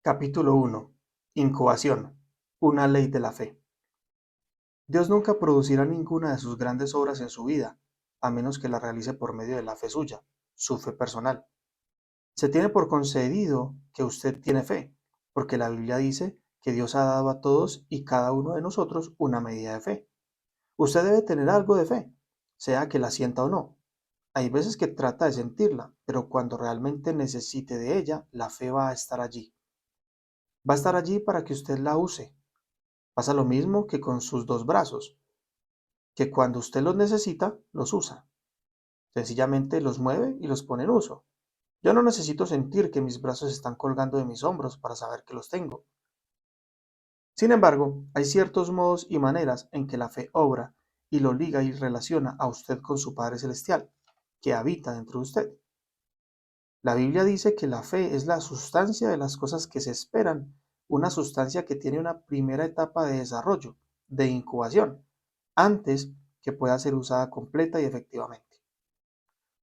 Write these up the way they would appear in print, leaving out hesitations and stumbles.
Capítulo 1. Incubación. Una ley de la fe. Dios nunca producirá ninguna de sus grandes obras en su vida, a menos que la realice por medio de la fe suya, su fe personal. Se tiene por concedido que usted tiene fe, porque la Biblia dice que Dios ha dado a todos y cada uno de nosotros una medida de fe. Usted debe tener algo de fe, sea que la sienta o no. Hay veces que trata de sentirla, pero cuando realmente necesite de ella, la fe va a estar allí. Va a estar allí para que usted la use. Pasa lo mismo que con sus dos brazos, que cuando usted los necesita, los usa. Sencillamente los mueve y los pone en uso. Yo no necesito sentir que mis brazos están colgando de mis hombros para saber que los tengo. Sin embargo, hay ciertos modos y maneras en que la fe obra y lo liga y relaciona a usted con su Padre Celestial, que habita dentro de usted. La Biblia dice que la fe es la sustancia de las cosas que se esperan, una sustancia que tiene una primera etapa de desarrollo, de incubación, antes que pueda ser usada completa y efectivamente.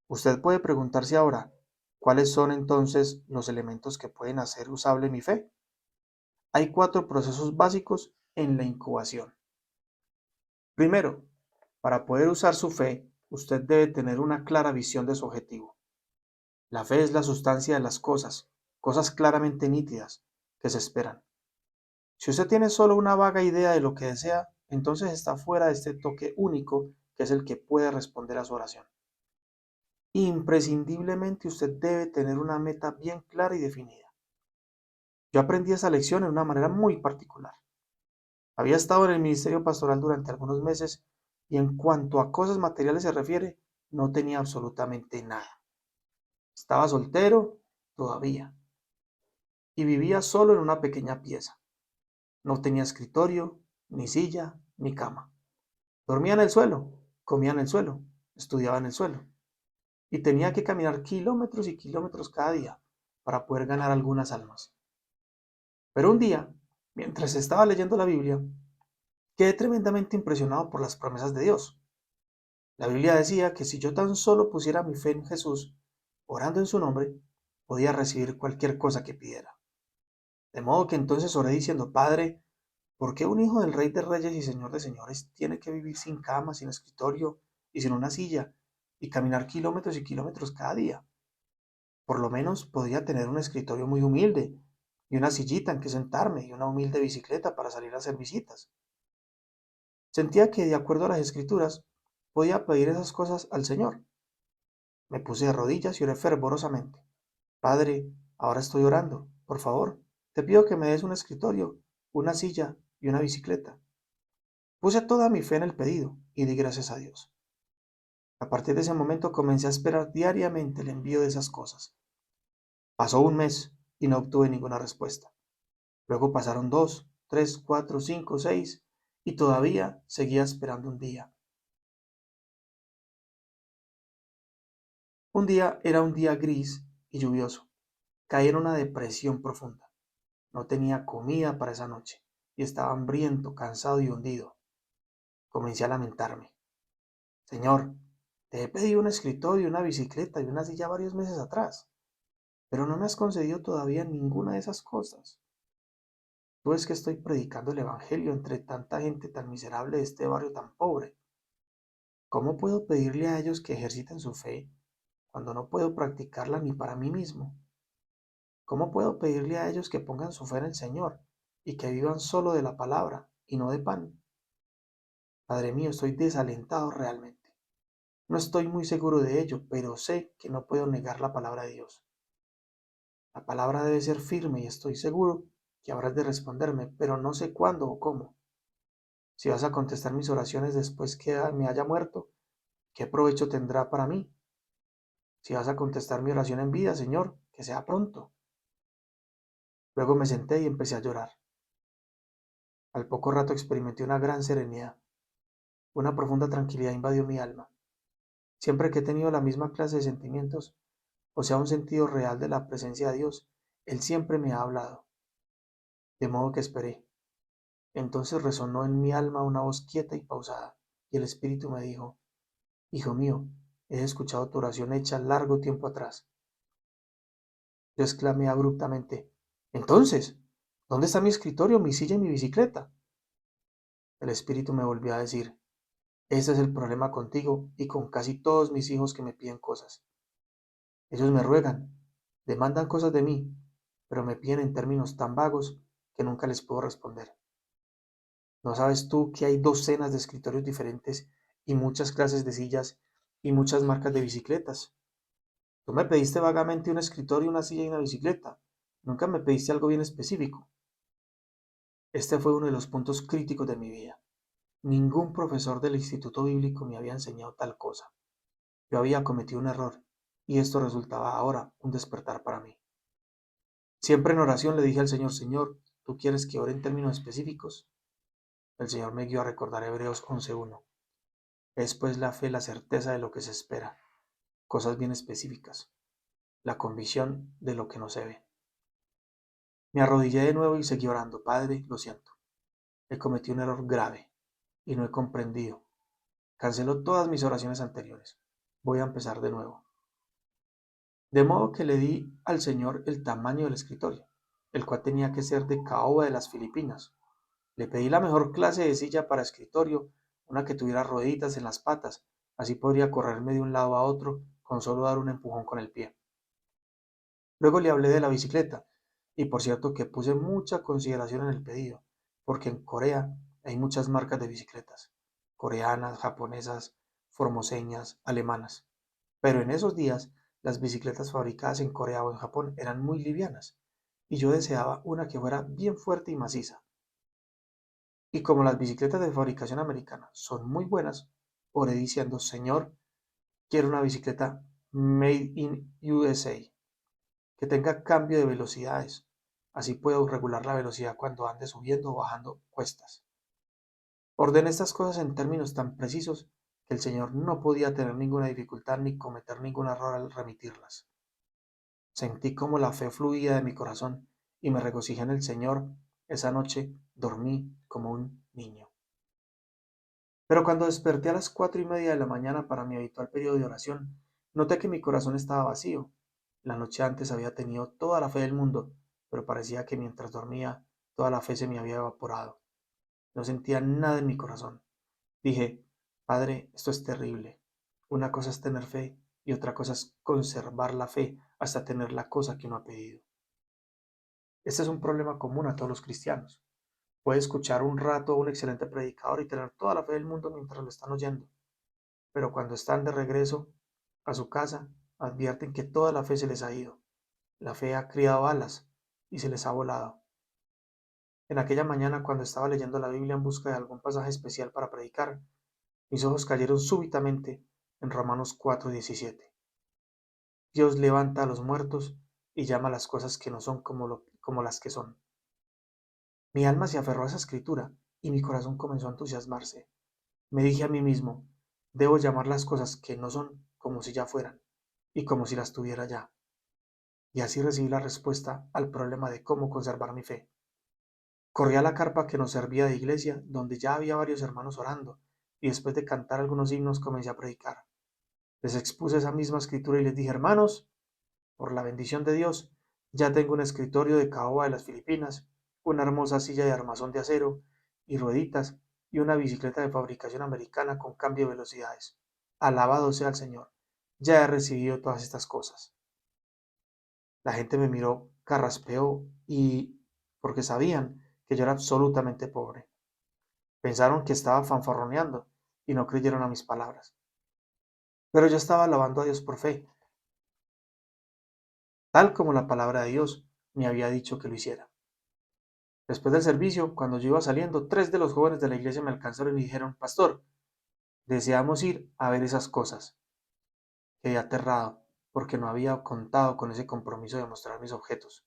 Usted puede preguntarse ahora, ¿cuáles son entonces los elementos que pueden hacer usable mi fe? Hay cuatro procesos básicos en la incubación. Primero, para poder usar su fe, usted debe tener una clara visión de su objetivo. La fe es la sustancia de las cosas, cosas claramente nítidas, que se esperan. Si usted tiene solo una vaga idea de lo que desea, entonces está fuera de este toque único que es el que puede responder a su oración. Imprescindiblemente usted debe tener una meta bien clara y definida. Yo aprendí esa lección en una manera muy particular. Había estado en el ministerio pastoral durante algunos meses y en cuanto a cosas materiales se refiere, no tenía absolutamente nada. Estaba soltero todavía y vivía solo en una pequeña pieza. No tenía escritorio, ni silla, ni cama. Dormía en el suelo, comía en el suelo, estudiaba en el suelo y tenía que caminar kilómetros y kilómetros cada día para poder ganar algunas almas. Pero un día, mientras estaba leyendo la Biblia, quedé tremendamente impresionado por las promesas de Dios. La Biblia decía que si yo tan solo pusiera mi fe en Jesús, orando en su nombre, podía recibir cualquier cosa que pidiera. De modo que entonces oré diciendo, Padre, ¿por qué un hijo del Rey de Reyes y Señor de Señores tiene que vivir sin cama, sin escritorio y sin una silla y caminar kilómetros y kilómetros cada día? Por lo menos podría tener un escritorio muy humilde y una sillita en que sentarme y una humilde bicicleta para salir a hacer visitas. Sentía que, de acuerdo a las escrituras, podía pedir esas cosas al Señor. Me puse de rodillas y oré fervorosamente. Padre, ahora estoy orando. Por favor, te pido que me des un escritorio, una silla y una bicicleta. Puse toda mi fe en el pedido y di gracias a Dios. A partir de ese momento comencé a esperar diariamente el envío de esas cosas. Pasó un mes y no obtuve ninguna respuesta. Luego pasaron 2, 3, 4, 5, 6 y todavía seguía esperando un día. Un día era un día gris y lluvioso. Caí en una depresión profunda. No tenía comida para esa noche y estaba hambriento, cansado y hundido. Comencé a lamentarme. Señor, te he pedido un escritorio, una bicicleta y una silla varios meses atrás, pero no me has concedido todavía ninguna de esas cosas. Tú es que estoy predicando el Evangelio entre tanta gente tan miserable de este barrio tan pobre. ¿Cómo puedo pedirle a ellos que ejerciten su fe cuando no puedo practicarla ni para mí mismo? ¿Cómo puedo pedirle a ellos que pongan su fe en el Señor y que vivan solo de la palabra y no de pan? Padre mío, estoy desalentado realmente. No estoy muy seguro de ello, pero sé que no puedo negar la palabra de Dios. La palabra debe ser firme y estoy seguro que habrás de responderme, pero no sé cuándo o cómo. Si vas a contestar mis oraciones después que me haya muerto, ¿qué provecho tendrá para mí? Si vas a contestar mi oración en vida, Señor, que sea pronto. Luego me senté y empecé a llorar. Al poco rato experimenté una gran serenidad. Una profunda tranquilidad invadió mi alma. Siempre que he tenido la misma clase de sentimientos, o sea, un sentido real de la presencia de Dios, Él siempre me ha hablado. De modo que esperé. Entonces resonó en mi alma una voz quieta y pausada, y el Espíritu me dijo, Hijo mío, he escuchado tu oración hecha largo tiempo atrás. Yo exclamé abruptamente, Entonces, ¿dónde está mi escritorio, mi silla y mi bicicleta? El espíritu me volvió a decir, ese es el problema contigo y con casi todos mis hijos que me piden cosas. Ellos me ruegan, demandan cosas de mí, pero me piden en términos tan vagos que nunca les puedo responder. ¿No sabes tú que hay docenas de escritorios diferentes y muchas clases de sillas y muchas marcas de bicicletas? Tú me pediste vagamente un escritorio, una silla y una bicicleta. Nunca me pediste algo bien específico. Este fue uno de los puntos críticos de mi vida. Ningún profesor del Instituto Bíblico me había enseñado tal cosa. Yo había cometido un error y esto resultaba ahora un despertar para mí. Siempre en oración le dije al Señor, Señor, ¿tú quieres que ore en términos específicos? El Señor me guió a recordar Hebreos 11:1. Es pues la fe la certeza de lo que se espera, cosas bien específicas, la convicción de lo que no se ve. Me arrodillé de nuevo y seguí orando. Padre, lo siento, he cometido un error grave y no he comprendido. Cancelo todas mis oraciones anteriores. Voy a empezar de nuevo. De modo que le di al Señor el tamaño del escritorio, el cual tenía que ser de caoba de las Filipinas. Le pedí la mejor clase de silla para escritorio, una que tuviera rueditas en las patas, así podría correrme de un lado a otro con solo dar un empujón con el pie. Luego le hablé de la bicicleta, y por cierto que puse mucha consideración en el pedido, porque en Corea hay muchas marcas de bicicletas, coreanas, japonesas, formoseñas, alemanas. Pero en esos días las bicicletas fabricadas en Corea o en Japón eran muy livianas, y yo deseaba una que fuera bien fuerte y maciza. Y como las bicicletas de fabricación americana son muy buenas, oré diciendo, Señor, quiero una bicicleta Made in USA, que tenga cambio de velocidades. Así puedo regular la velocidad cuando ande subiendo o bajando cuestas. Ordené estas cosas en términos tan precisos que el Señor no podía tener ninguna dificultad ni cometer ningún error al remitirlas. Sentí como la fe fluía de mi corazón y me regocijé en el Señor. Esa noche dormí como un niño. Pero cuando desperté a las 4:30 de la mañana para mi habitual periodo de oración, noté que mi corazón estaba vacío. La noche antes había tenido toda la fe del mundo, pero parecía que mientras dormía, toda la fe se me había evaporado. No sentía nada en mi corazón. Dije, Padre, esto es terrible. Una cosa es tener fe y otra cosa es conservar la fe hasta tener la cosa que uno ha pedido. Este es un problema común a todos los cristianos. Puede escuchar un rato a un excelente predicador y tener toda la fe del mundo mientras lo están oyendo, pero cuando están de regreso a su casa, advierten que toda la fe se les ha ido. La fe ha criado alas y se les ha volado. En aquella mañana, cuando estaba leyendo la Biblia en busca de algún pasaje especial para predicar, mis ojos cayeron súbitamente en Romanos 4:17. Dios levanta a los muertos y llama a las cosas que no son como las que son. Mi alma se aferró a esa escritura y mi corazón comenzó a entusiasmarse. Me dije a mí mismo, debo llamar las cosas que no son como si ya fueran y como si las tuviera ya. Y así recibí la respuesta al problema de cómo conservar mi fe. Corrí a la carpa que nos servía de iglesia, donde ya había varios hermanos orando, y después de cantar algunos himnos comencé a predicar. Les expuse esa misma escritura y les dije, hermanos, por la bendición de Dios, ya tengo un escritorio de caoba de las Filipinas, una hermosa silla de armazón de acero y rueditas, y una bicicleta de fabricación americana con cambio de velocidades. Alabado sea el Señor. Ya he recibido todas estas cosas. La gente me miró, carraspeó y porque sabían que yo era absolutamente pobre. Pensaron que estaba fanfarroneando y no creyeron a mis palabras. Pero yo estaba alabando a Dios por fe, tal como la palabra de Dios me había dicho que lo hiciera. Después del servicio, cuando yo iba saliendo, 3 de los jóvenes de la iglesia me alcanzaron y dijeron, Pastor, deseamos ir a ver esas cosas. Quedé aterrado, porque no había contado con ese compromiso de mostrar mis objetos.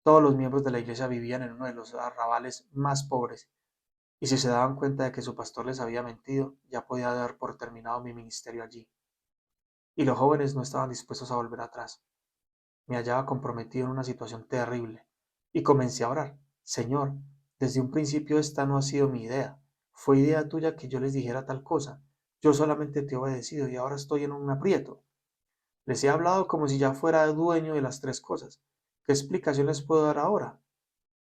Todos los miembros de la iglesia vivían en uno de los arrabales más pobres, y si se daban cuenta de que su pastor les había mentido, ya podía dar por terminado mi ministerio allí. Y los jóvenes no estaban dispuestos a volver atrás. Me hallaba comprometido en una situación terrible, y comencé a orar. Señor, desde un principio esta no ha sido mi idea. Fue idea tuya que yo les dijera tal cosa. Yo solamente te he obedecido y ahora estoy en un aprieto. Les he hablado como si ya fuera dueño de las 3 cosas. ¿Qué explicación les puedo dar ahora?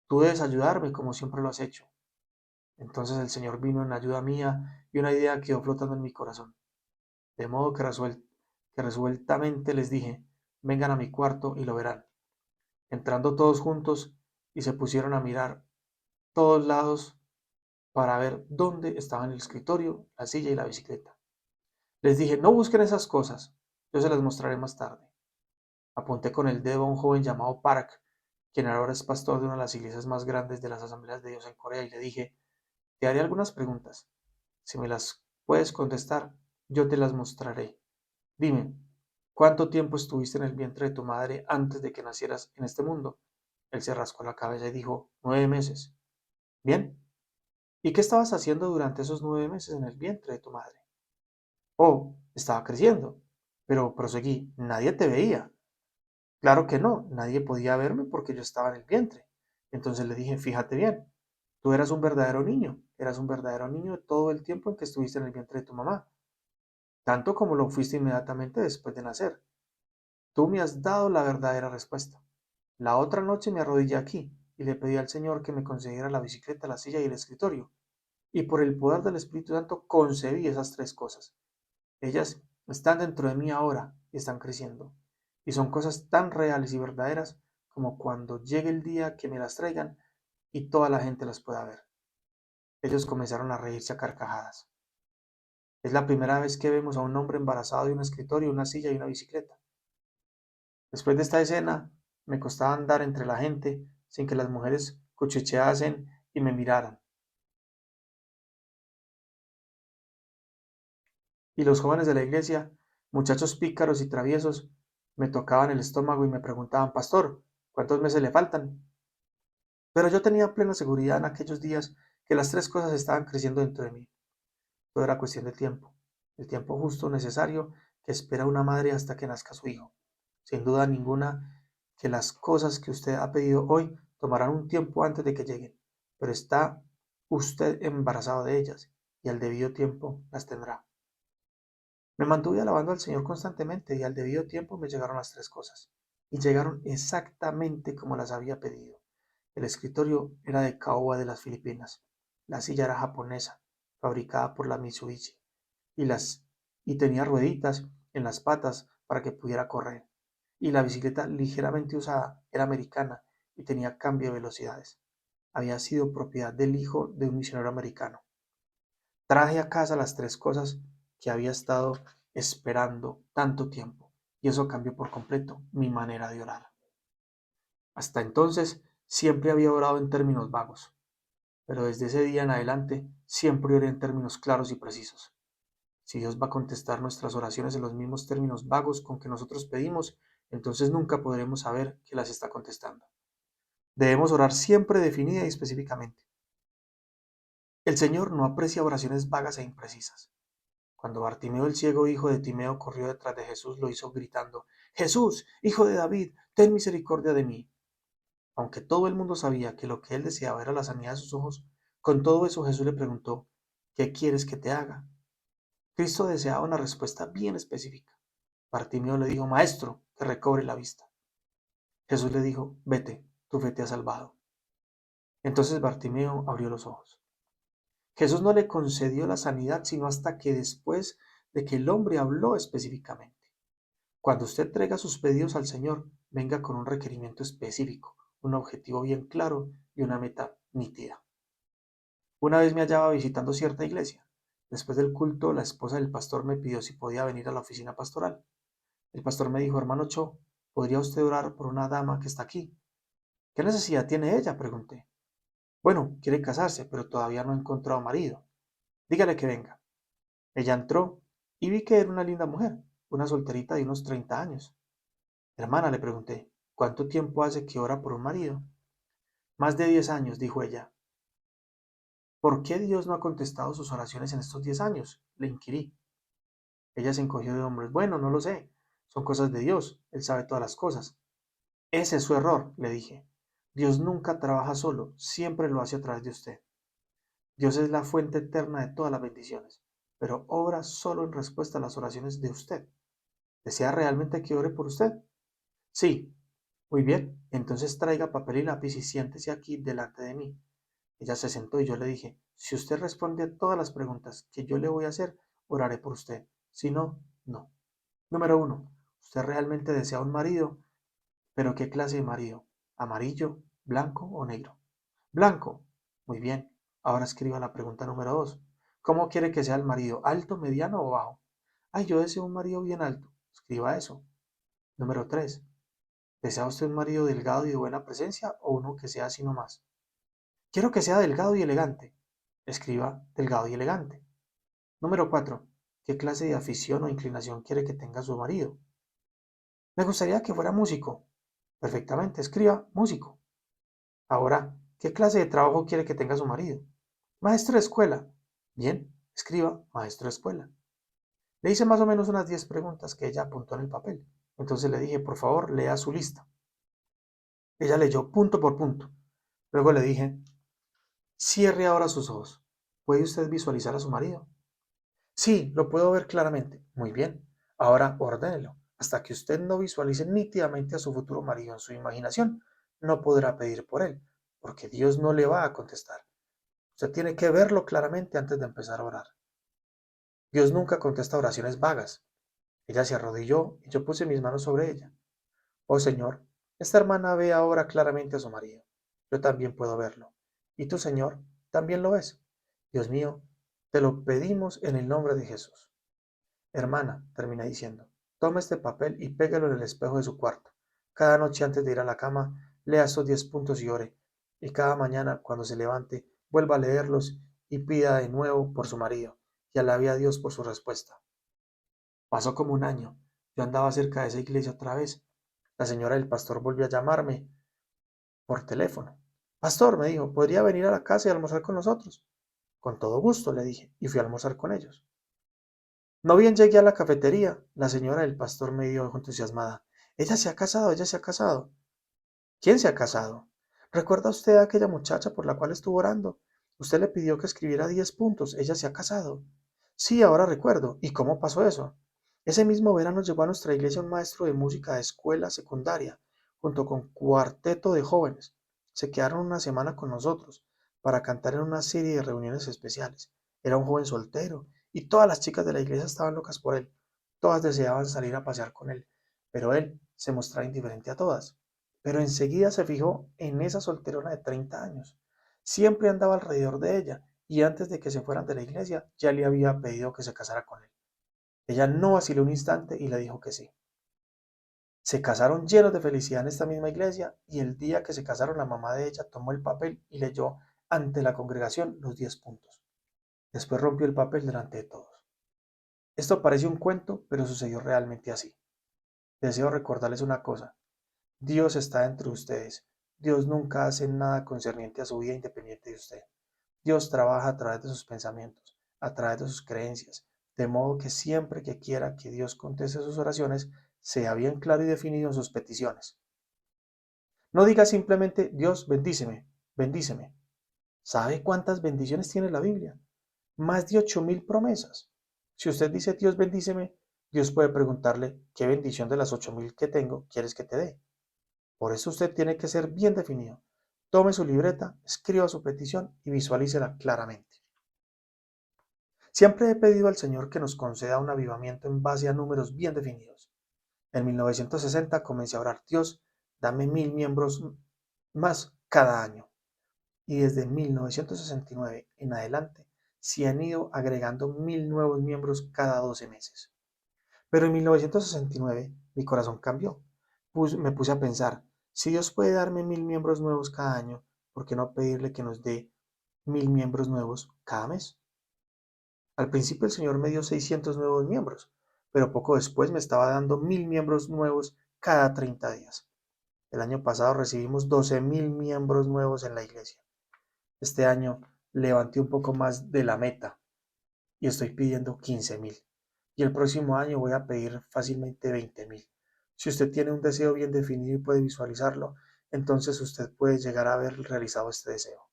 Tú debes ayudarme como siempre lo has hecho. Entonces el Señor vino en ayuda mía y una idea quedó flotando en mi corazón. De modo que resueltamente les dije, vengan a mi cuarto y lo verán. Entrando todos juntos y se pusieron a mirar todos lados para ver dónde estaban el escritorio, la silla y la bicicleta. Les dije, no busquen esas cosas, yo se las mostraré más tarde. Apunté con el dedo a un joven llamado Park, quien ahora es pastor de una de las iglesias más grandes de las Asambleas de Dios en Corea, y le dije, te haré algunas preguntas. Si me las puedes contestar, yo te las mostraré. Dime, ¿cuánto tiempo estuviste en el vientre de tu madre antes de que nacieras en este mundo? Él se rascó la cabeza y dijo, 9 meses. Bien. ¿Y qué estabas haciendo durante esos 9 meses en el vientre de tu madre? Oh, estaba creciendo. Pero proseguí, nadie te veía. Claro que no, nadie podía verme porque yo estaba en el vientre. Entonces le dije, fíjate bien, tú eras un verdadero niño todo el tiempo en que estuviste en el vientre de tu mamá, tanto como lo fuiste inmediatamente después de nacer. Tú me has dado la verdadera respuesta. La otra noche me arrodillé aquí y le pedí al Señor que me concediera la bicicleta, la silla y el escritorio. Y por el poder del Espíritu Santo concebí esas tres cosas. Ellas están dentro de mí ahora y están creciendo. Y son cosas tan reales y verdaderas como cuando llegue el día que me las traigan y toda la gente las pueda ver. Ellos comenzaron a reírse a carcajadas. Es la primera vez que vemos a un hombre embarazado de un escritorio, una silla y una bicicleta. Después de esta escena, me costaba andar entre la gente sin que las mujeres cuchicheasen y me miraran. Y los jóvenes de la iglesia, muchachos pícaros y traviesos, me tocaban el estómago y me preguntaban, Pastor, ¿cuántos meses le faltan? Pero yo tenía plena seguridad en aquellos días que las tres cosas estaban creciendo dentro de mí. Todo era cuestión de tiempo, el tiempo justo necesario que espera una madre hasta que nazca su hijo. Sin duda ninguna que las cosas que usted ha pedido hoy tomarán un tiempo antes de que lleguen, pero está usted embarazado de ellas y al debido tiempo las tendrá. Me mantuve alabando al Señor constantemente y al debido tiempo me llegaron las tres cosas. Y llegaron exactamente como las había pedido. El escritorio era de caoba de las Filipinas. La silla era japonesa, fabricada por la Mitsubishi. Y, y tenía rueditas en las patas para que pudiera correr. Y la bicicleta ligeramente usada era americana y tenía cambio de velocidades. Había sido propiedad del hijo de un misionero americano. Traje a casa las tres cosas que había estado esperando tanto tiempo, y eso cambió por completo mi manera de orar. Hasta entonces siempre había orado en términos vagos, pero desde ese día en adelante siempre oré en términos claros y precisos. Si Dios va a contestar nuestras oraciones en los mismos términos vagos con que nosotros pedimos, entonces nunca podremos saber que las está contestando. Debemos orar siempre definida y específicamente. El Señor no aprecia oraciones vagas e imprecisas. Cuando Bartimeo el ciego, hijo de Timeo, corrió detrás de Jesús, lo hizo gritando, Jesús, hijo de David, ten misericordia de mí. Aunque todo el mundo sabía que lo que él deseaba era la sanidad de sus ojos, con todo eso Jesús le preguntó, ¿qué quieres que te haga? Cristo deseaba una respuesta bien específica. Bartimeo le dijo, Maestro, que recobre la vista. Jesús le dijo, vete, tu fe te ha salvado. Entonces Bartimeo abrió los ojos. Jesús no le concedió la sanidad sino hasta que después de que el hombre habló específicamente. Cuando usted traiga sus pedidos al Señor, venga con un requerimiento específico, un objetivo bien claro y una meta nítida. Una vez me hallaba visitando cierta iglesia. Después del culto, la esposa del pastor me pidió si podía venir a la oficina pastoral. El pastor me dijo, hermano Cho, ¿podría usted orar por una dama que está aquí? ¿Qué necesidad tiene ella? Pregunté. Bueno, quiere casarse, pero todavía no ha encontrado marido. Dígale que venga. Ella entró y vi que era una linda mujer, una solterita de unos 30 años. Hermana, le pregunté, ¿cuánto tiempo hace que ora por un marido? Más de 10 años, dijo ella. ¿Por qué Dios no ha contestado sus oraciones en estos 10 años? Le inquirí. Ella se encogió de hombros. Bueno, no lo sé. Son cosas de Dios. Él sabe todas las cosas. Ese es su error, le dije. Dios nunca trabaja solo, siempre lo hace a través de usted. Dios es la fuente eterna de todas las bendiciones, pero obra solo en respuesta a las oraciones de usted. ¿Desea realmente que ore por usted? Sí. Muy bien, entonces traiga papel y lápiz y siéntese aquí delante de mí. Ella se sentó y yo le dije, si usted responde a todas las preguntas que yo le voy a hacer, oraré por usted. Si no, no. Número uno, ¿usted realmente desea un marido? ¿Pero qué clase de marido? ¿Amarillo, blanco o negro? Blanco. Muy bien. Ahora escriba la pregunta número dos. ¿Cómo quiere que sea el marido? ¿Alto, mediano o bajo? Ay, yo deseo un marido bien alto. Escriba eso. Número tres. ¿Desea usted un marido delgado y de buena presencia o uno que sea así nomás? Quiero que sea delgado y elegante. Escriba delgado y elegante. Número 4. ¿Qué clase de afición o inclinación quiere que tenga su marido? Me gustaría que fuera músico. Perfectamente, escriba músico. Ahora, ¿qué clase de trabajo quiere que tenga su marido? Maestro de escuela. Bien, escriba maestro de escuela. Le hice más o menos unas 10 preguntas que ella apuntó en el papel. Entonces le dije, por favor, lea su lista. Ella leyó punto por punto. Luego le dije, cierre ahora sus ojos. ¿Puede usted visualizar a su marido? Sí, lo puedo ver claramente. Muy bien. Ahora ordénelo. Hasta que usted no visualice nítidamente a su futuro marido en su imaginación, no podrá pedir por él, porque Dios no le va a contestar. Usted tiene que verlo claramente antes de empezar a orar. Dios nunca contesta oraciones vagas. Ella se arrodilló y yo puse mis manos sobre ella. Oh Señor, esta hermana ve ahora claramente a su marido. Yo también puedo verlo. Y tú, Señor, también lo ves. Dios mío, te lo pedimos en el nombre de Jesús. Hermana, termina diciendo, toma este papel y pégalo en el espejo de su cuarto. Cada noche antes de ir a la cama, lea estos 10 puntos y ore. Y cada mañana, cuando se levante, vuelva a leerlos y pida de nuevo por su marido, y alabe a Dios por su respuesta. Pasó como un año. Yo andaba cerca de esa iglesia otra vez. La señora del pastor volvió a llamarme por teléfono. Pastor, me dijo, ¿podría venir a la casa y almorzar con nosotros? Con todo gusto, le dije, y fui a almorzar con ellos. No bien llegué a la cafetería, la señora del pastor me dijo entusiasmada, ella se ha casado, ella se ha casado. ¿Quién se ha casado? ¿Recuerda usted a aquella muchacha por la cual estuvo orando? Usted le pidió que escribiera 10 puntos, ella se ha casado. Sí, ahora recuerdo. ¿Y cómo pasó eso? Ese mismo verano llegó a nuestra iglesia un maestro de música de escuela secundaria, junto con cuarteto de jóvenes. Se quedaron una semana con nosotros para cantar en una serie de reuniones especiales. Era un joven soltero y todas las chicas de la iglesia estaban locas por él. Todas deseaban salir a pasear con él, pero él se mostraba indiferente a todas. Pero enseguida se fijó en esa solterona de 30 años. Siempre andaba alrededor de ella y antes de que se fueran de la iglesia ya le había pedido que se casara con él. Ella no vaciló un instante y le dijo que sí. Se casaron llenos de felicidad en esta misma iglesia y el día que se casaron la mamá de ella tomó el papel y leyó ante la congregación los 10 puntos. Después rompió el papel delante de todos. Esto parece un cuento, pero sucedió realmente así. Deseo recordarles una cosa. Dios está entre ustedes. Dios nunca hace nada concerniente a su vida independiente de usted. Dios trabaja a través de sus pensamientos, a través de sus creencias, de modo que siempre que quiera que Dios conteste sus oraciones, sea bien claro y definido en sus peticiones. No diga simplemente, Dios, bendíceme, bendíceme. ¿Sabe cuántas bendiciones tiene la Biblia? Más de 8.000 promesas. Si usted dice, Dios, bendíceme, Dios puede preguntarle, ¿qué bendición de las 8.000 que tengo quieres que te dé? Por eso usted tiene que ser bien definido. Tome su libreta, escriba su petición y visualícela claramente. Siempre he pedido al Señor que nos conceda un avivamiento en base a números bien definidos. En 1960 comencé a orar, Dios, dame 1.000 miembros más cada año. Y desde 1969 en adelante se han ido agregando 1.000 nuevos miembros cada 12 meses. Pero en 1969 mi corazón cambió. Me puse a pensar, si Dios puede darme 1.000 miembros nuevos cada año, ¿por qué no pedirle que nos dé 1.000 miembros nuevos cada mes? Al principio el Señor me dio 600 nuevos miembros, pero poco después me estaba dando 1.000 miembros nuevos cada 30 días. El año pasado recibimos 12.000 miembros nuevos en la iglesia. Este año levanté un poco más de la meta y estoy pidiendo 15.000. Y el próximo año voy a pedir fácilmente 20.000. Si usted tiene un deseo bien definido y puede visualizarlo, entonces usted puede llegar a haber realizado este deseo.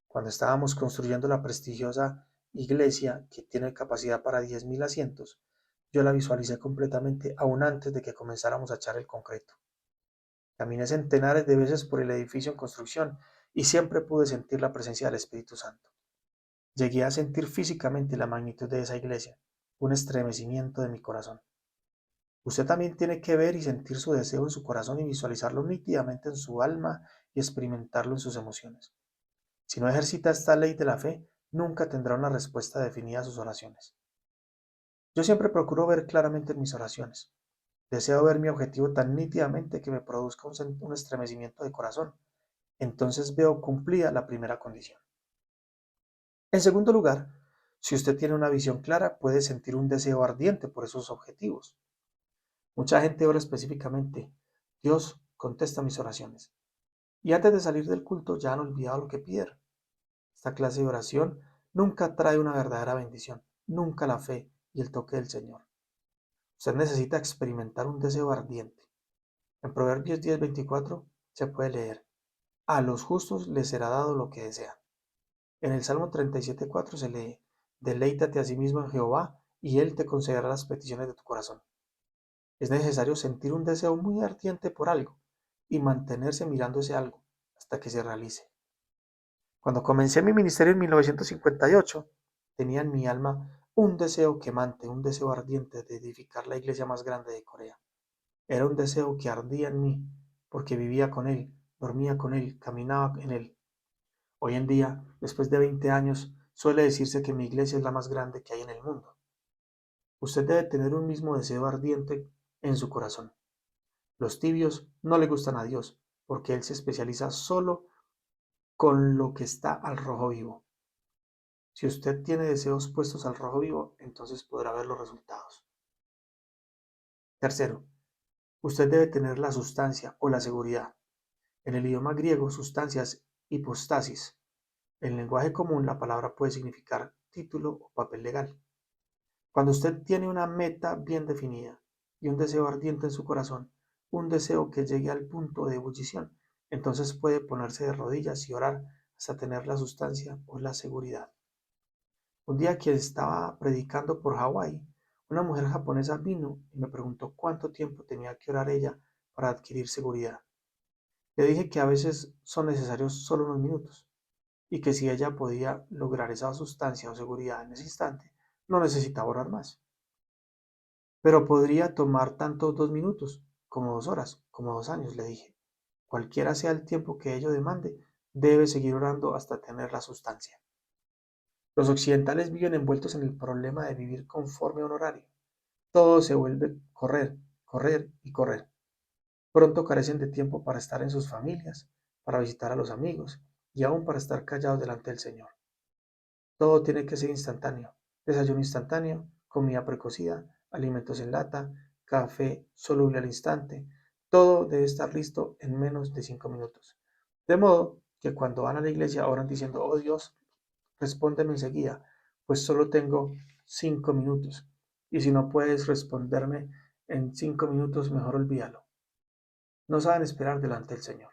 Cuando estábamos construyendo la prestigiosa iglesia que tiene capacidad para 10.000 asientos, yo la visualicé completamente aún antes de que comenzáramos a echar el concreto. Caminé centenares de veces por el edificio en construcción y siempre pude sentir la presencia del Espíritu Santo. Llegué a sentir físicamente la magnitud de esa iglesia, un estremecimiento de mi corazón. Usted también tiene que ver y sentir su deseo en su corazón y visualizarlo nítidamente en su alma y experimentarlo en sus emociones. Si no ejercita esta ley de la fe, nunca tendrá una respuesta definida a sus oraciones. Yo siempre procuro ver claramente en mis oraciones. Deseo ver mi objetivo tan nítidamente que me produzca un estremecimiento de corazón. Entonces veo cumplida la primera condición. En segundo lugar, si usted tiene una visión clara, puede sentir un deseo ardiente por esos objetivos. Mucha gente ora específicamente: Dios, contesta mis oraciones. Y antes de salir del culto ya han olvidado lo que pidieron. Esta clase de oración nunca trae una verdadera bendición, nunca la fe y el toque del Señor. Usted necesita experimentar un deseo ardiente. En Proverbios 10:24 se puede leer: a los justos les será dado lo que desean. En el Salmo 37:4 se lee: deleítate a sí mismo en Jehová y Él te concederá las peticiones de tu corazón. Es necesario sentir un deseo muy ardiente por algo y mantenerse mirando ese algo hasta que se realice. Cuando comencé mi ministerio en 1958, tenía en mi alma un deseo quemante, un deseo ardiente de edificar la iglesia más grande de Corea. Era un deseo que ardía en mí porque vivía con Él, dormía con Él, caminaba en Él. Hoy en día, después de 20 años, suele decirse que mi iglesia es la más grande que hay en el mundo. Usted debe tener un mismo deseo ardiente en su corazón. Los tibios no le gustan a Dios, porque Él se especializa solo con lo que está al rojo vivo. Si usted tiene deseos puestos al rojo vivo, entonces podrá ver los resultados. Tercero, usted debe tener la sustancia o la seguridad. En el idioma griego, sustancia es hipostasis. En lenguaje común, la palabra puede significar título o papel legal. Cuando usted tiene una meta bien definida y un deseo ardiente en su corazón, un deseo que llegue al punto de ebullición, entonces puede ponerse de rodillas y orar hasta tener la sustancia o la seguridad. Un día que estaba predicando por Hawái, una mujer japonesa vino y me preguntó cuánto tiempo tenía que orar ella para adquirir seguridad. Le dije que a veces son necesarios solo unos minutos y que si ella podía lograr esa sustancia o seguridad en ese instante, no necesitaba orar más. Pero podría tomar tanto 2 minutos, como 2 horas, como 2 años, le dije. Cualquiera sea el tiempo que ello demande, debe seguir orando hasta tener la sustancia. Los occidentales viven envueltos en el problema de vivir conforme a un horario. Todo se vuelve correr, correr y correr. Pronto carecen de tiempo para estar en sus familias, para visitar a los amigos y aún para estar callados delante del Señor. Todo tiene que ser instantáneo. Desayuno instantáneo, comida precocida, alimentos en lata, café soluble al instante. Todo debe estar listo en menos de 5 minutos. De modo que cuando van a la iglesia oran diciendo: oh Dios, respóndeme enseguida, pues solo tengo 5 minutos. Y si no puedes responderme en 5 minutos, mejor olvídalo. No saben esperar delante del Señor.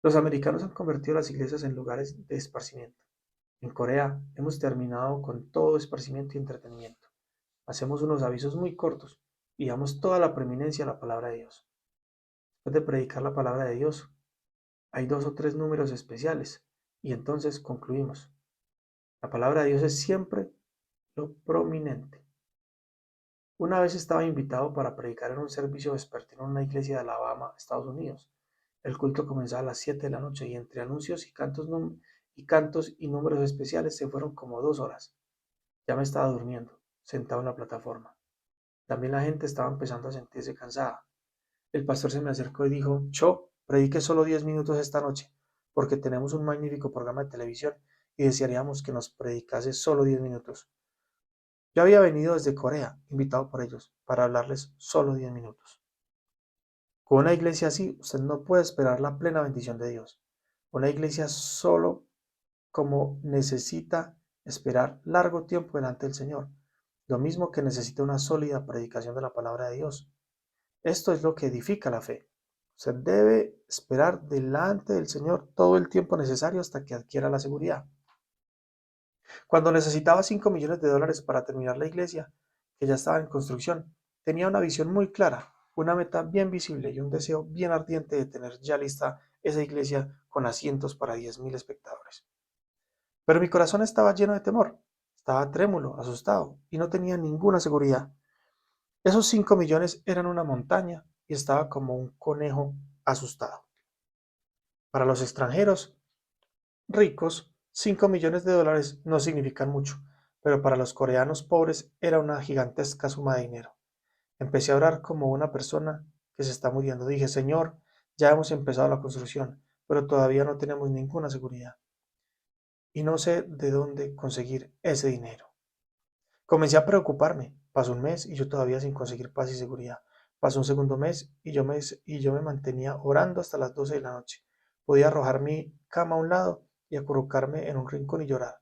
Los americanos han convertido las iglesias en lugares de esparcimiento. En Corea hemos terminado con todo esparcimiento y entretenimiento. Hacemos unos avisos muy cortos y damos toda la preeminencia a la palabra de Dios. Después de predicar la palabra de Dios, hay 2 o 3 números especiales y entonces concluimos. La palabra de Dios es siempre lo prominente. Una vez estaba invitado para predicar en un servicio vespertino en una iglesia de Alabama, Estados Unidos. El culto comenzaba a las 7 de la noche y entre anuncios cantos y números especiales se fueron como 2 horas. Ya me estaba durmiendo, sentado en la plataforma. También la gente estaba empezando a sentirse cansada. El pastor se me acercó y dijo: Cho, predique solo 10 minutos esta noche, porque tenemos un magnífico programa de televisión y desearíamos que nos predicase solo 10 minutos. Yo había venido desde Corea, invitado por ellos, para hablarles solo 10 minutos. Con una iglesia así, usted no puede esperar la plena bendición de Dios. Una iglesia solo como necesita esperar largo tiempo delante del Señor, lo mismo que necesita una sólida predicación de la palabra de Dios. Esto es lo que edifica la fe. Usted debe esperar delante del Señor todo el tiempo necesario hasta que adquiera la seguridad. Cuando necesitaba $5 millones para terminar la iglesia, que ya estaba en construcción, tenía una visión muy clara. una meta bien visible y un deseo bien ardiente de tener ya lista esa iglesia con asientos para 10.000 espectadores. Pero mi corazón estaba lleno de temor, estaba trémulo, asustado y no tenía ninguna seguridad. Esos 5 millones eran una montaña y estaba como un conejo asustado. Para los extranjeros ricos, 5 millones de dólares no significan mucho, pero para los coreanos pobres era una gigantesca suma de dinero. Empecé a orar como una persona que se está muriendo. Dije, Señor, ya hemos empezado la construcción, pero todavía no tenemos ninguna seguridad y no sé de dónde conseguir ese dinero. Comencé a preocuparme. Pasó un mes y yo todavía sin conseguir paz y seguridad. Pasó un segundo mes y yo me mantenía orando hasta las 12 de la noche. Podía arrojar mi cama a un lado y acurrucarme en un rincón y llorar.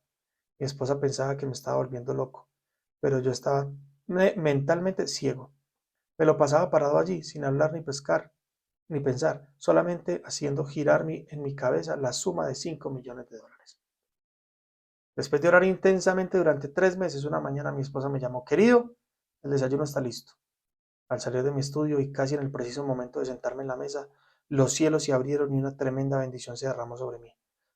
Mi esposa pensaba que me estaba volviendo loco, pero yo estaba mentalmente ciego. Me lo pasaba parado allí, sin hablar ni pescar, ni pensar, solamente haciendo girar en mi cabeza la suma de 5 millones de dólares. Después de orar intensamente durante 3 meses, una mañana mi esposa me llamó, querido, el desayuno está listo. Al salir de mi estudio y casi en el preciso momento de sentarme en la mesa, los cielos se abrieron y una tremenda bendición se derramó sobre mí.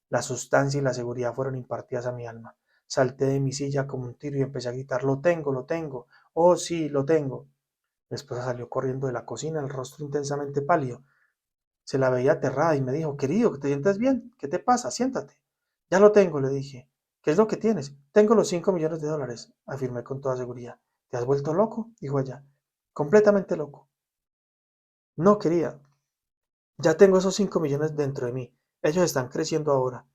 La sustancia y la seguridad fueron impartidas a mi alma. Salté de mi silla como un tiro y empecé a gritar, lo tengo, lo tengo. Oh, sí, lo tengo. Mi esposa salió corriendo de la cocina, el rostro intensamente pálido. Se la veía aterrada y me dijo, querido, ¿te sientes bien? ¿Qué te pasa? Siéntate. Ya lo tengo, le dije. ¿Qué es lo que tienes? Tengo los 5 millones de dólares, afirmé con toda seguridad. ¿Te has vuelto loco? Dijo ella. Completamente loco. No, quería. Ya tengo esos 5 millones dentro de mí. Ellos están creciendo ahora.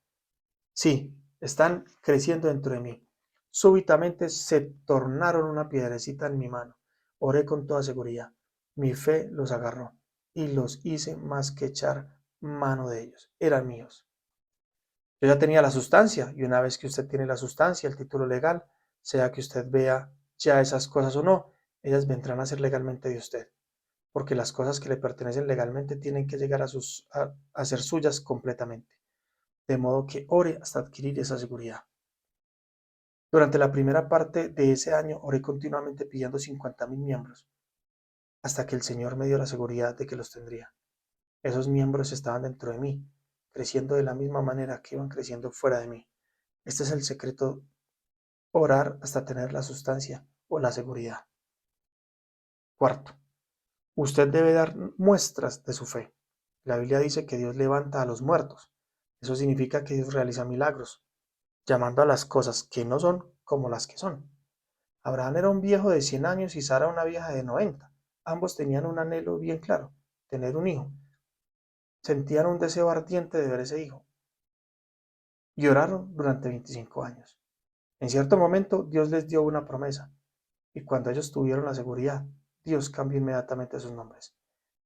Sí, están creciendo dentro de mí. Súbitamente se tornaron una piedrecita en mi mano. Oré con toda seguridad. Mi fe los agarró y los hice más que echar mano de ellos. Eran míos. Yo ya tenía la sustancia y una vez que usted tiene la sustancia, el título legal, sea que usted vea ya esas cosas o no, ellas vendrán a ser legalmente de usted, porque las cosas que le pertenecen legalmente tienen que llegar a ser suyas completamente. De modo que ore hasta adquirir esa seguridad. Durante la primera parte de ese año oré continuamente pidiendo 50.000 miembros, hasta que el Señor me dio la seguridad de que los tendría. Esos miembros estaban dentro de mí, creciendo de la misma manera que iban creciendo fuera de mí. Este es el secreto, orar hasta tener la sustancia o la seguridad. Cuarto, usted debe dar muestras de su fe. La Biblia dice que Dios levanta a los muertos. Eso significa que Dios realiza milagros, llamando a las cosas que no son como las que son. Abraham era un viejo de 100 años y Sara una vieja de 90. Ambos tenían un anhelo bien claro, tener un hijo. Sentían un deseo ardiente de ver ese hijo y oraron durante 25 años. En cierto momento Dios les dio una promesa y cuando ellos tuvieron la seguridad, Dios cambió inmediatamente sus nombres.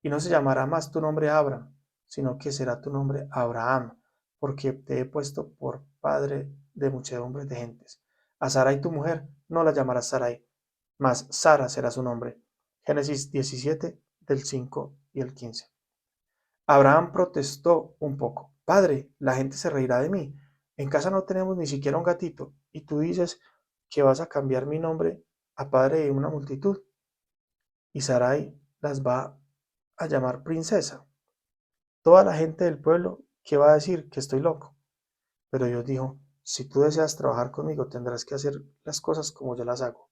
Y no se llamará más tu nombre Abraham, sino que será tu nombre Abraham, porque te he puesto por padre de muchedumbres de gentes. A Sarai tu mujer no la llamarás Sarai, mas Sara será su nombre. Génesis 17 del 5 y el 15. Abraham protestó un poco. Padre, la gente se reirá de mí. En casa no tenemos ni siquiera un gatito, y tú dices que vas a cambiar mi nombre a padre de una multitud. Y Sarai las va a llamar princesa. Toda la gente del pueblo que va a decir que estoy loco. Pero Dios dijo, si tú deseas trabajar conmigo, tendrás que hacer las cosas como yo las hago.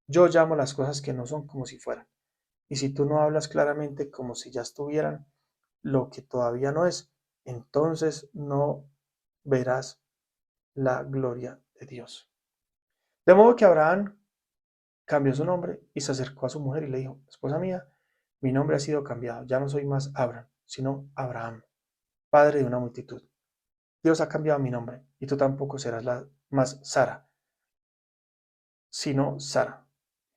Yo llamo las cosas que no son como si fueran. Y si tú no hablas claramente como si ya estuvieran, lo que todavía no es, entonces no verás la gloria de Dios. De modo que Abraham cambió su nombre y se acercó a su mujer y le dijo, esposa mía, mi nombre ha sido cambiado, ya no soy más Abraham, sino Abraham, padre de una multitud. Dios ha cambiado mi nombre y tú tampoco serás más Sara, sino Sara.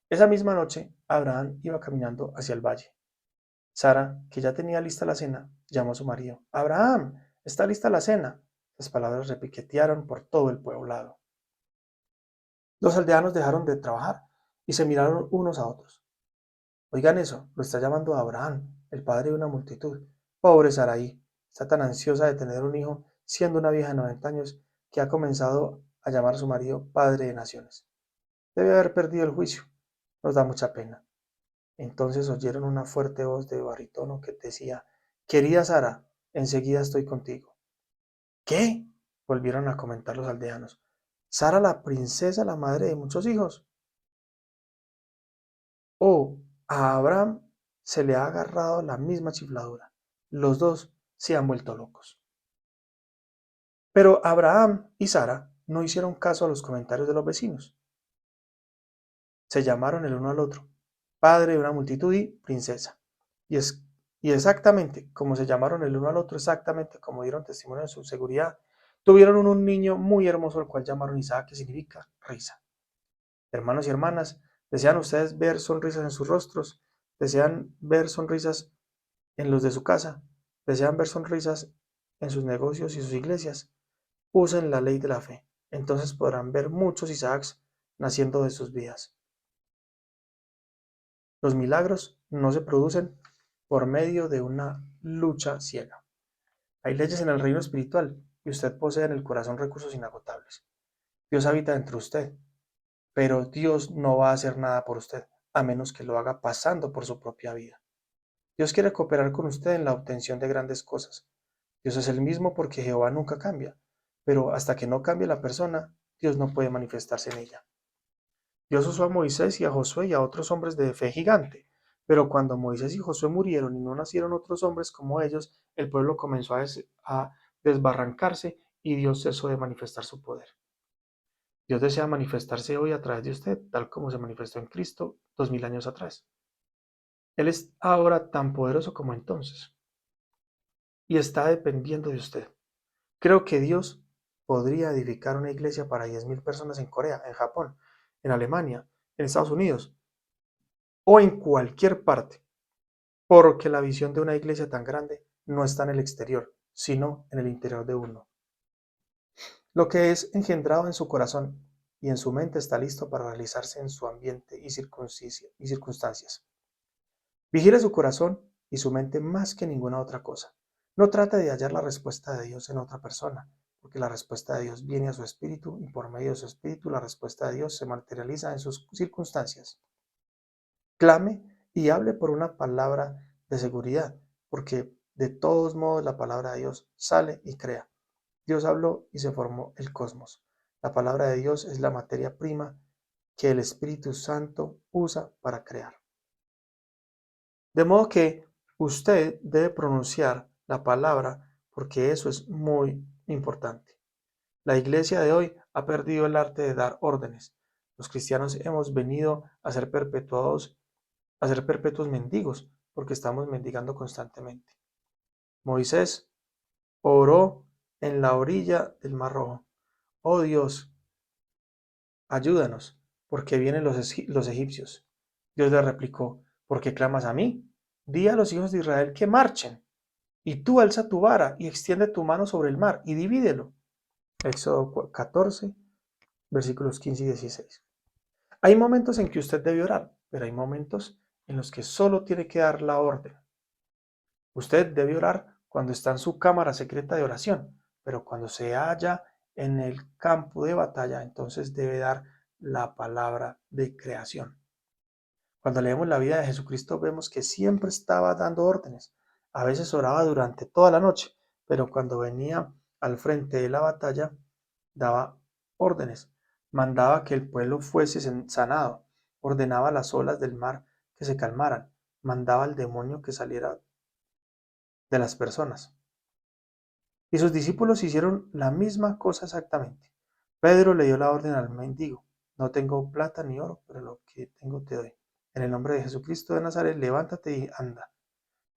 Esa misma noche, Abraham iba caminando hacia el valle. Sara, que ya tenía lista la cena, llamó a su marido. Abraham, está lista la cena. Las palabras repiquetearon por todo el poblado. Los aldeanos dejaron de trabajar y se miraron unos a otros. Oigan eso, lo está llamando Abraham, el padre de una multitud. Pobre Sarai, está tan ansiosa de tener un hijo, siendo una vieja de 90 años, que ha comenzado a llamar a su marido padre de naciones. Debe haber perdido el juicio. Nos da mucha pena. Entonces oyeron una fuerte voz de barítono que decía: querida Sara, enseguida estoy contigo. ¿Qué? Volvieron a comentar los aldeanos. ¿Sara la princesa, la madre de muchos hijos? Oh, a Abraham se le ha agarrado la misma chifladura. Los dos se han vuelto locos. Pero Abraham y Sara no hicieron caso a los comentarios de los vecinos. Se llamaron el uno al otro, padre de una multitud y princesa. Y, es, y exactamente como se llamaron el uno al otro, exactamente como dieron testimonio de su seguridad, tuvieron un niño muy hermoso, al cual llamaron Isaac, que significa risa. Hermanos y hermanas, ¿desean ustedes ver sonrisas en sus rostros? ¿Desean ver sonrisas en los de su casa? ¿Desean ver sonrisas en sus negocios y sus iglesias? Usen la ley de la fe. Entonces podrán ver muchos Isaacs naciendo de sus vidas. Los milagros no se producen por medio de una lucha ciega. Hay leyes en el reino espiritual y usted posee en el corazón recursos inagotables. Dios habita entre usted, pero Dios no va a hacer nada por usted, a menos que lo haga pasando por su propia vida. Dios quiere cooperar con usted en la obtención de grandes cosas. Dios es el mismo porque Jehová nunca cambia, pero hasta que no cambie la persona, Dios no puede manifestarse en ella. Dios usó a Moisés y a Josué y a otros hombres de fe gigante, pero cuando Moisés y Josué murieron y no nacieron otros hombres como ellos, el pueblo comenzó a desbarrancarse y Dios cesó de manifestar su poder. Dios desea manifestarse hoy a través de usted, tal como se manifestó en Cristo 2000 años atrás. Él es ahora tan poderoso como entonces y está dependiendo de usted. Creo que Dios podría edificar una iglesia para 10.000 personas en Corea, en Japón, en Alemania, en Estados Unidos o en cualquier parte, porque la visión de una iglesia tan grande no está en el exterior, sino en el interior de uno. Lo que es engendrado en su corazón y en su mente está listo para realizarse en su ambiente y circunstancias. Vigile su corazón y su mente más que ninguna otra cosa. No trate de hallar la respuesta de Dios en otra persona, porque la respuesta de Dios viene a su espíritu y por medio de su espíritu la respuesta de Dios se materializa en sus circunstancias. Clame y hable por una palabra de seguridad, porque de todos modos la palabra de Dios sale y crea. Dios habló y se formó el cosmos. La palabra de Dios es la materia prima que el Espíritu Santo usa para crear. De modo que usted debe pronunciar la palabra porque eso es muy importante. La iglesia de hoy ha perdido el arte de dar órdenes. Los cristianos hemos venido a ser perpetuos mendigos porque estamos mendigando constantemente. Moisés oró en la orilla del Mar Rojo. Oh Dios, ayúdanos, porque vienen los egipcios. Dios le replicó: ¿por qué clamas a mí? Di a los hijos de Israel que marchen. Y tú alza tu vara y extiende tu mano sobre el mar y divídelo. Éxodo 14, versículos 15 y 16. Hay momentos en que usted debe orar, pero hay momentos en los que solo tiene que dar la orden. Usted debe orar cuando está en su cámara secreta de oración, pero cuando se halla en el campo de batalla, entonces debe dar la palabra de creación. Cuando leemos la vida de Jesucristo vemos que siempre estaba dando órdenes. A veces oraba durante toda la noche, pero cuando venía al frente de la batalla daba órdenes. Mandaba que el pueblo fuese sanado, ordenaba a las olas del mar que se calmaran, mandaba al demonio que saliera de las personas. Y sus discípulos hicieron la misma cosa exactamente. Pedro le dio la orden al mendigo: no tengo plata ni oro, pero lo que tengo te doy. En el nombre de Jesucristo de Nazaret, levántate y anda.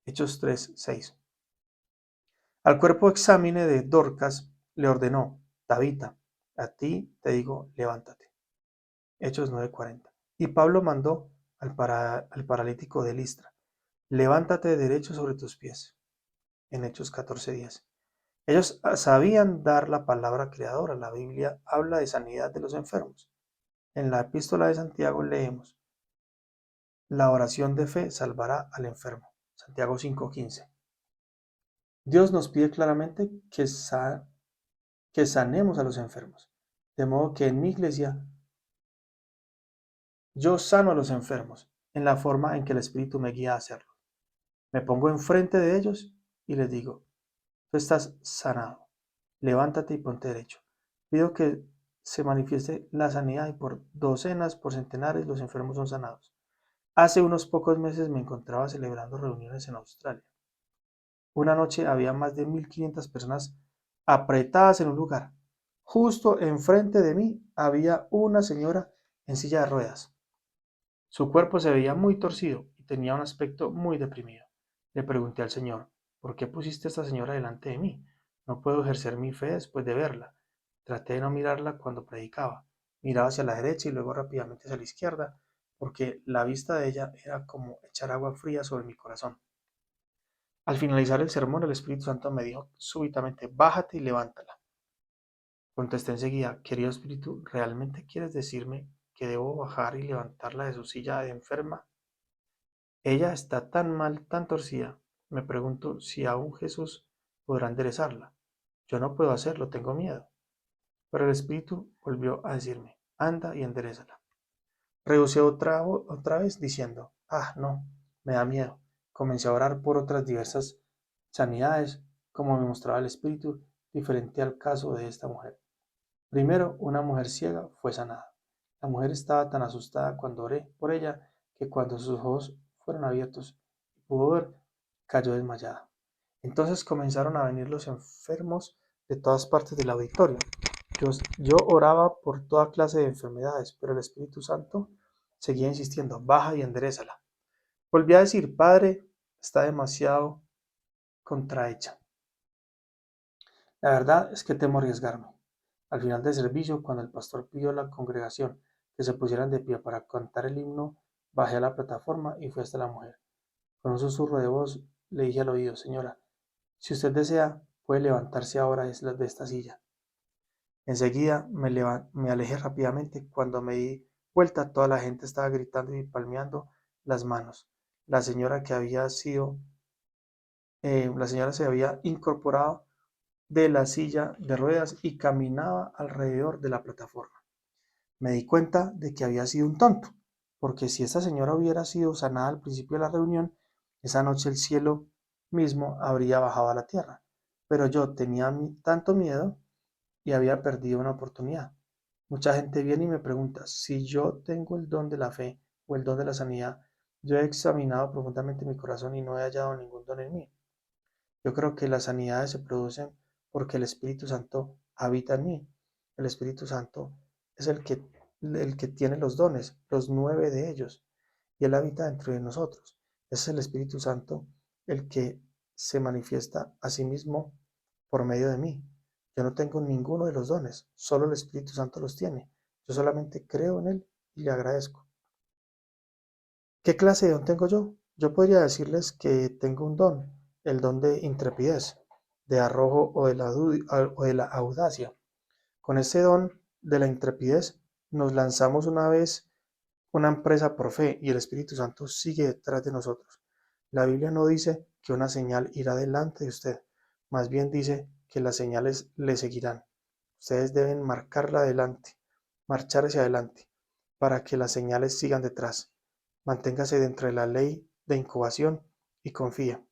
Hechos 3:6. Al cuerpo exámine de Dorcas le ordenó: Tabita, a ti te digo, levántate. Hechos 9:40. Y Pablo mandó al paralítico de Listra: levántate derecho sobre tus pies. En Hechos 14:10. Ellos sabían dar la palabra creadora. La Biblia habla de sanidad de los enfermos. En la epístola de Santiago leemos: la oración de fe salvará al enfermo. Santiago 5:15. Dios nos pide claramente que sanemos a los enfermos. De modo que en mi iglesia yo sano a los enfermos. en la forma en que el Espíritu me guía a hacerlo. Me pongo enfrente de ellos y les digo, tú estás sanado, levántate y ponte derecho. Pido que se manifieste la sanidad y por docenas, por centenares, los enfermos son sanados. Hace unos pocos meses me encontraba celebrando reuniones en Australia. Una noche había más de 1500 personas apretadas en un lugar. Justo enfrente de mí había una señora en silla de ruedas. Su cuerpo se veía muy torcido y tenía un aspecto muy deprimido. Le pregunté al Señor, ¿por qué pusiste a esta señora delante de mí? No puedo ejercer mi fe después de verla. Traté de no mirarla cuando predicaba. Miraba hacia la derecha y luego rápidamente hacia la izquierda, porque la vista de ella era como echar agua fría sobre mi corazón. Al finalizar el sermón, el Espíritu Santo me dijo súbitamente, bájate y levántala. Contesté enseguida, querido Espíritu, ¿realmente quieres decirme que debo bajar y levantarla de su silla de enferma? Ella está tan mal, tan torcida. Me pregunto si aún Jesús podrá enderezarla. Yo no puedo hacerlo, tengo miedo. Pero el Espíritu volvió a decirme, anda y enderézala. Rehusé otra vez diciendo, no, me da miedo. Comencé a orar por otras diversas sanidades, como me mostraba el Espíritu, diferente al caso de esta mujer. Primero, una mujer ciega fue sanada. La mujer estaba tan asustada cuando oré por ella que cuando sus ojos fueron abiertos y pudo ver, cayó desmayada. Entonces comenzaron a venir los enfermos de todas partes del auditorio. Yo oraba por toda clase de enfermedades, pero el Espíritu Santo seguía insistiendo, baja y enderézala. Volví a decir, Padre, está demasiado contrahecha. La verdad es que temo arriesgarme. Al final del servicio, cuando el pastor pidió a la congregación que se pusieran de pie para cantar el himno, bajé a la plataforma y fui hasta la mujer. Con un susurro de voz le dije al oído, señora, si usted desea, puede levantarse ahora de esta silla. Enseguida me alejé rápidamente. Cuando me di vuelta, toda la gente estaba gritando y palmeando las manos. La señora que había sido, la señora se había incorporado de la silla de ruedas y caminaba alrededor de la plataforma. Me di cuenta de que había sido un tonto, porque si esta señora hubiera sido sanada al principio de la reunión, esa noche el cielo mismo habría bajado a la tierra. Pero yo tenía tanto miedo y había perdido una oportunidad. Mucha gente viene y me pregunta si yo tengo el don de la fe o el don de la sanidad. Yo he examinado profundamente mi corazón y no he hallado ningún don en mí. Yo creo que las sanidades se producen porque el Espíritu Santo habita en mí. El Espíritu Santo es el que tiene los dones, los 9 de ellos, y Él habita dentro de nosotros. Ese es el Espíritu Santo el que se manifiesta a sí mismo por medio de mí. Yo no tengo ninguno de los dones, solo el Espíritu Santo los tiene. Yo solamente creo en Él y le agradezco. ¿Qué clase de don tengo yo? Yo podría decirles que tengo un don, el don de intrepidez, de arrojo o de la audacia. Con ese don de la intrepidez nos lanzamos una vez una empresa por fe y el Espíritu Santo sigue detrás de nosotros. La Biblia no dice que una señal irá delante de usted, más bien dice que las señales le seguirán. Ustedes deben marcarla adelante, marchar hacia adelante, para que las señales sigan detrás. Manténgase dentro de la ley de incubación y confía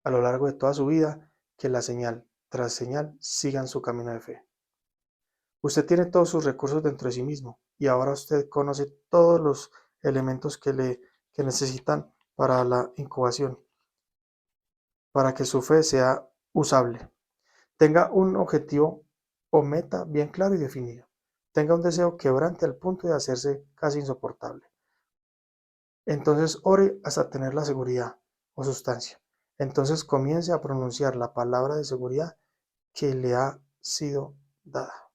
a lo largo de toda su vida que la señal tras señal sigan su camino de fe. Usted tiene todos sus recursos dentro de sí mismo y ahora usted conoce todos los elementos que necesitan para la incubación, para que su fe sea usable. Tenga un objetivo o meta bien claro y definido. Tenga un deseo quebrante al punto de hacerse casi insoportable. Entonces ore hasta tener la seguridad o sustancia. Entonces comience a pronunciar la palabra de seguridad que le ha sido dada.